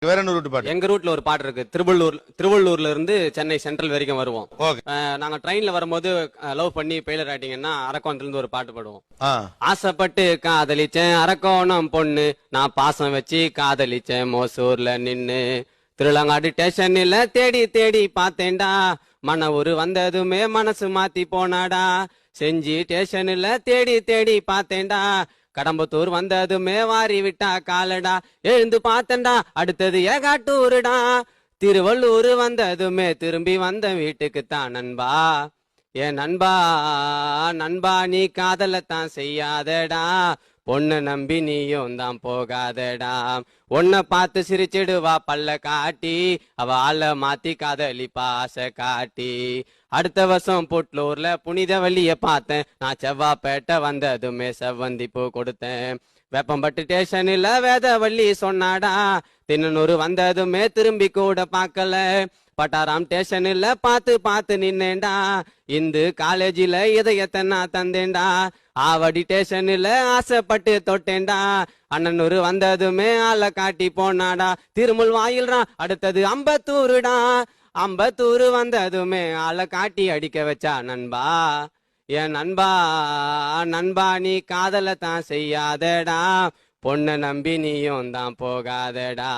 வேற என்ன ரூட் பாட்டு? எங்க ரூட்ல ஒரு பாட்டு இருக்கு. திருவள்ளூர்ல இருந்து சென்னை சென்ட்ரல் வரைக்கும் வருவோம். நாங்க ட்ரெயின்ல வரும்போது லவ் பண்ணி ஃபெயிலியர் ஆயிட்டீங்கன்னா அரக்கோணத்துல இருந்து ஒரு பாட்டு பாடுவோம். ஆசைப்பட்டு காதலிச்சேன் அரக்கோணம் பொண்ணு, நான் பாசம் வச்சு காதலிச்சேன் மோசூர்ல நின்னு, திருளங்காடு ஸ்டேஷன்ல தேடி தேடி பார்த்தேன்டா, மன ஒரு வந்ததுமே மனசு மாத்தி போனாடா, செஞ்சி ஸ்டேஷன்ல தேடி தேடி பார்த்தேன்டா, கடம்பத்தூர் வந்ததுமே வாரி விட்டா காலடா, எழுந்து பார்த்தண்டா அடுத்தது ஏகாட்டூருடா, திருவள்ளூர் வந்ததுமே திரும்பி வந்த வீட்டுக்குத்தான் நண்பா, ஏன் நண்பா நண்பா நீ காதலத்தான் செய்யாதடா, பொண்ணு நம்பி நீயும் தான் போகாதடா, உன்னை பார்த்து சிரிச்சிடுவா பல்ல காட்டி, அவ ஆள மாத்தி காதலி பாச காட்டி, அடுத்த வருஷம் புட்லூர்ல புனித வள்ளிய பார்த்தேன், நான் செவ்வாப்பேட்டை வந்ததுமே செவ்வந்தி பூ கொடுத்தேன், வேப்பம்பட்டு ஸ்டேஷன்ல வேதவள்ளி சொன்னாடா, தின்னூறு வந்ததுமே திரும்பி கூட பார்க்கல, பட்டாராம் ஸ்டேஷன்ல பார்த்து பார்த்து நின்னேண்டா, இந்து காலேஜில இதயத்தை நான் தந்தேண்டா, ஆவடி ஸ்டேஷன்ல ஆசைப்பட்டு தொட்டேண்டா, அண்ணனூர் வந்ததுமே ஆளை காட்டி போனாடா, திருமுல் வாயில்றான் அடுத்தது அம்பத்தூருடா, அம்பத்தூர் வந்ததுமே ஆளை காட்டி அடிக்க வச்சா நண்பா, என் நண்பா நண்பா நீ காதலை தான் செய்யாதடா, பொண்ணை நம்பி நீயும் தான் போகாதடா,